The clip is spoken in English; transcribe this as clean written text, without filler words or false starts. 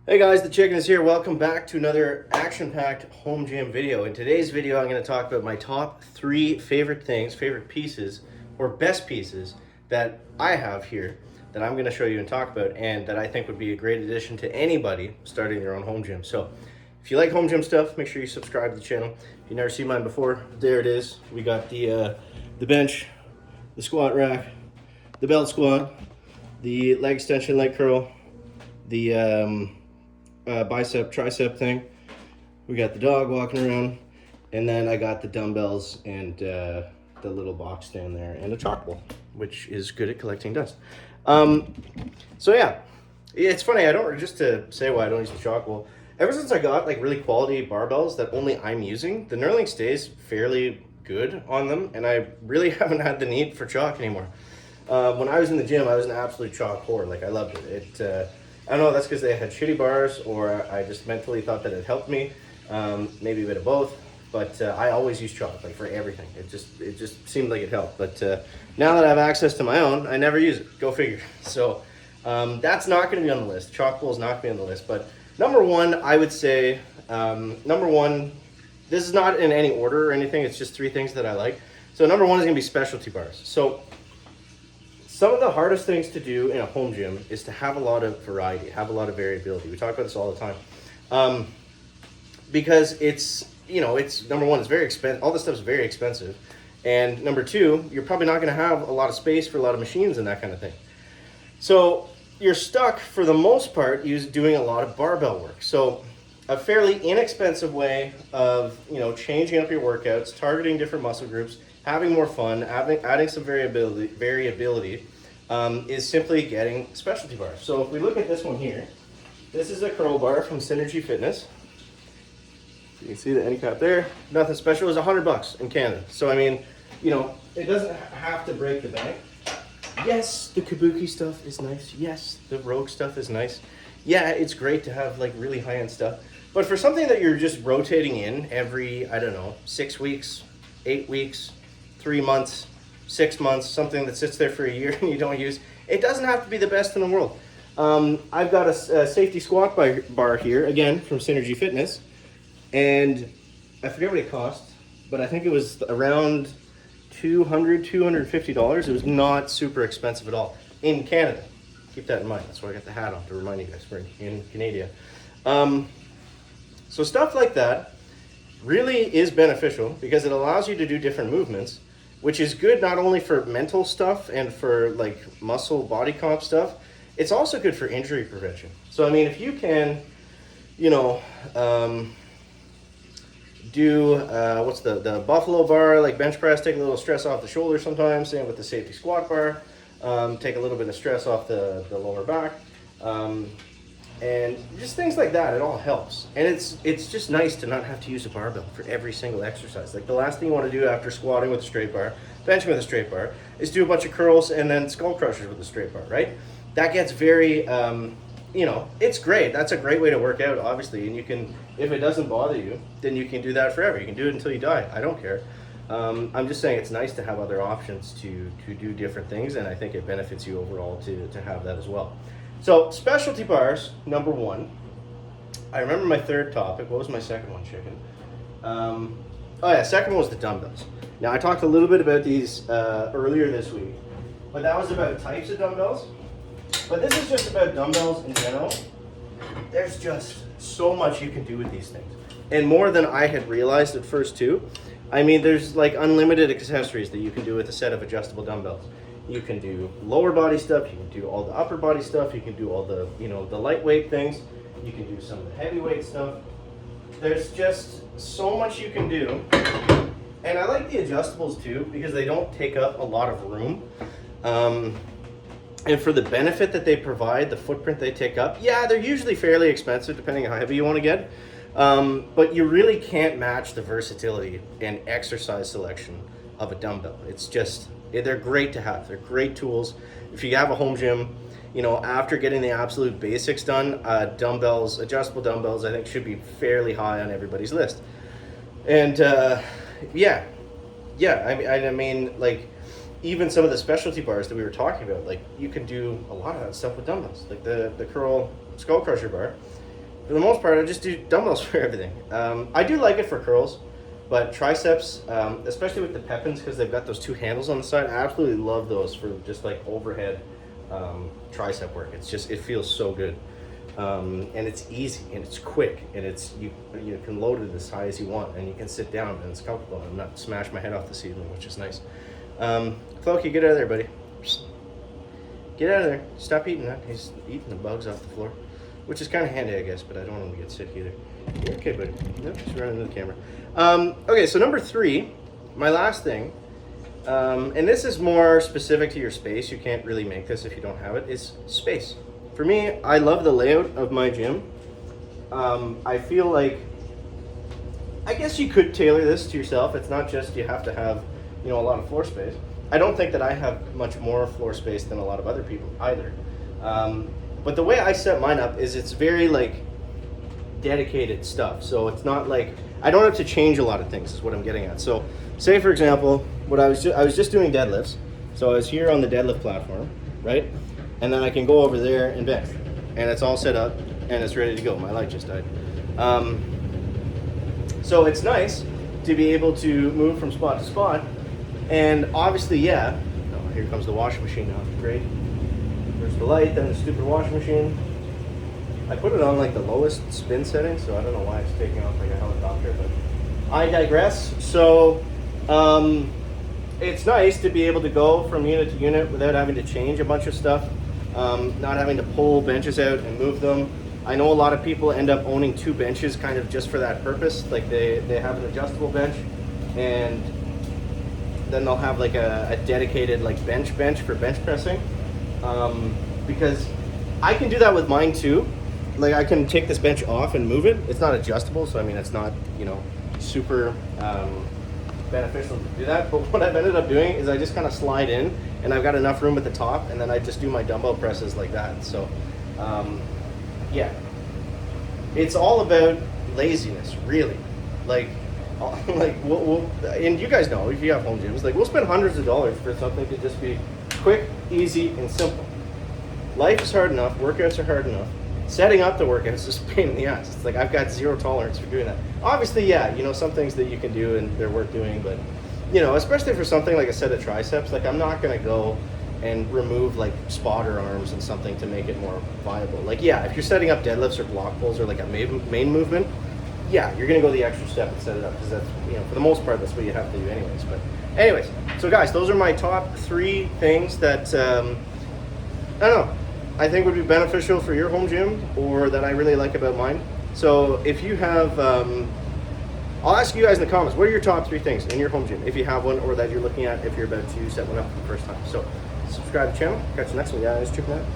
Hey guys, the Chicken is here. Welcome back to another action-packed home gym video. In today's video, I'm going to talk about my top 3 favorite things, favorite pieces, or best pieces that I have here that I'm going to show you and talk about, and that I think would be a great addition to anybody starting their own home gym. So if you like home gym stuff, make sure you subscribe to the channel. If you've never seen mine before, there it is. We got the bench, the squat rack, the belt squat, the leg extension, leg curl, the bicep tricep thing. We got the dog walking around, and then I got the dumbbells and the little box stand there and a chalkboard, which is good at collecting dust. So yeah, it's funny, I don't, just to say why I don't use the chalkboard, ever since I got like really quality barbells that only I'm using, the Knurling stays fairly good on them, and I really haven't had the need for chalk anymore. When I was in the gym, I was an absolute chalk whore. Like, I loved it. I don't know if that's because they had shitty bars, or I just mentally thought that it helped me. Maybe a bit of both, but I always use chalk, like, for everything. It just seemed like it helped. But now that I have access to my own, I never use it. Go figure. So that's not going to be on the list. Chalk bowl is not going to be on the list. But number one, I would say, number one, this is not in any order or anything. It's just 3 things that I like. So number one is going to be specialty bars. So some of the hardest things to do in a home gym is to have a lot of variety, have a lot of variability. We talk about this all the time. Because it's number one, it's very expensive. All this stuff is very expensive. And number two, you're probably not going to have a lot of space for a lot of machines and that kind of thing. So you're stuck, for the most part, doing a lot of barbell work. So a fairly inexpensive way of, changing up your workouts, targeting different muscle groups, having more fun, adding some variability, is simply getting specialty bars. So if we look at this one here, this is a curl bar from Synergy Fitness. You can see the end cap there. Nothing special. It was $100 in Canada. So I mean, it doesn't have to break the bank. Yes, the Kabuki stuff is nice. Yes, the Rogue stuff is nice. Yeah, it's great to have like really high-end stuff. But for something that you're just rotating in every, 6 weeks, 8 weeks, 3 months, 6 months, something that sits there for a year and you don't use, it doesn't have to be the best in the world. I've got a safety squat bar here, again, from Synergy Fitness, and I forget what it cost, but I think it was around $250. It was not super expensive at all in Canada. Keep that in mind. That's why I got the hat on, to remind you guys we're in Canada. So stuff like that really is beneficial because it allows you to do different movements, which is good not only for mental stuff and for like muscle body comp stuff, it's also good for injury prevention. So I mean, if you can, do what's the buffalo bar, like bench press, take a little stress off the shoulder sometimes, same with the safety squat bar, take a little bit of stress off the lower back, and just things like that. It all helps, and it's just nice to not have to use a barbell for every single exercise. Like, the last thing you want to do after squatting with a straight bar, benching with a straight bar, is do a bunch of curls and then skull crushers with a straight bar, right? That gets very it's great. That's a great way to work out, obviously, and you can, if it doesn't bother you, then you can do that forever. You can do it until you die. I don't care. I'm just saying it's nice to have other options to do different things, and I think it benefits you overall to have that as well. So specialty bars, number one. I remember my third topic. What was my second one, Chicken? Second one was the dumbbells. Now, I talked a little bit about these earlier this week, but that was about types of dumbbells. But this is just about dumbbells in general. There's just so much you can do with these things, and more than I had realized at first too. I mean, there's like unlimited accessories that you can do with a set of adjustable dumbbells. You can do lower body stuff, you can do all the upper body stuff, you can do all the, the lightweight things, you can do some of the heavyweight stuff. There's just so much you can do. And I like the adjustables too, because they don't take up a lot of room. And for the benefit that they provide, the footprint they take up, yeah, they're usually fairly expensive depending on how heavy you want to get. But you really can't match the versatility and exercise selection of a dumbbell. It's just, they're great to have. They're great tools. If you have a home gym, after getting the absolute basics done, dumbbells, adjustable dumbbells, I think should be fairly high on everybody's list. And I mean, like, even some of the specialty bars that we were talking about, like, you can do a lot of that stuff with dumbbells. Like the curl skull crusher bar, for the most part, I just do dumbbells for everything. I do like it for curls, but triceps, especially with the Pepins, because they've got those two handles on the side, I absolutely love those for just like overhead tricep work. It's just, it feels so good. And it's easy and it's quick, and it's you can load it as high as you want, and you can sit down and it's comfortable and not smash my head off the ceiling, which is nice. Floki, get out of there, buddy. Get out of there. Stop eating that. He's eating the bugs off the floor, which is kind of handy, I guess, but I don't want him to get sick either. You're okay, buddy. Nope, he's running into the camera. Okay, so number 3, my last thing, and this is more specific to your space. You can't really make this if you don't have it, is space. For me, I love the layout of my gym. I feel like, I guess you could tailor this to yourself. It's not just you have to have, a lot of floor space. I don't think that I have much more floor space than a lot of other people either. But the way I set mine up is it's very like dedicated stuff. So it's not like, I don't have to change a lot of things is what I'm getting at. So say for example, I was just doing deadlifts. So I was here on the deadlift platform, right? And then I can go over there and bench. And it's all set up and it's ready to go. My light just died. So it's nice to be able to move from spot to spot. And obviously, yeah, oh, here comes the washing machine now, great. There's the light, then the stupid washing machine. I put it on like the lowest spin setting, so I don't know why it's taking off like a helicopter, but I digress. So it's nice to be able to go from unit to unit without having to change a bunch of stuff, not having to pull benches out and move them. I know a lot of people end up owning 2 benches kind of just for that purpose. Like they have an adjustable bench, and then they'll have like a dedicated like bench for bench pressing, because I can do that with mine too. Like I can take this bench off and move it. It's not adjustable, so I mean it's not super beneficial to do that. But what I've ended up doing is I just kind of slide in, and I've got enough room at the top, and then I just do my dumbbell presses like that. So yeah, it's all about laziness, really. Like we'll and you guys know, if you have home gyms, like we'll spend hundreds of dollars for something to just be quick, easy, and simple. Life is hard enough, workouts are hard enough. Setting up the workouts is a pain in the ass. It's like I've got zero tolerance for doing that. Obviously, yeah, some things that you can do and they're worth doing, but especially for something like a set of triceps, like I'm not gonna go and remove like spotter arms and something to make it more viable. Like yeah, if you're setting up deadlifts or block pulls or like a main movement, yeah, you're gonna go the extra step and set it up, because that's, for the most part, that's what you have to do anyways. But anyways, so guys, those are my top 3 things that, I don't know, I think would be beneficial for your home gym, or that I really like about mine. So if you have, I'll ask you guys in the comments, what are your top 3 things in your home gym, if you have one, or that you're looking at if you're about to set one up for the first time. So subscribe to the channel, catch you next one, guys. Check it out.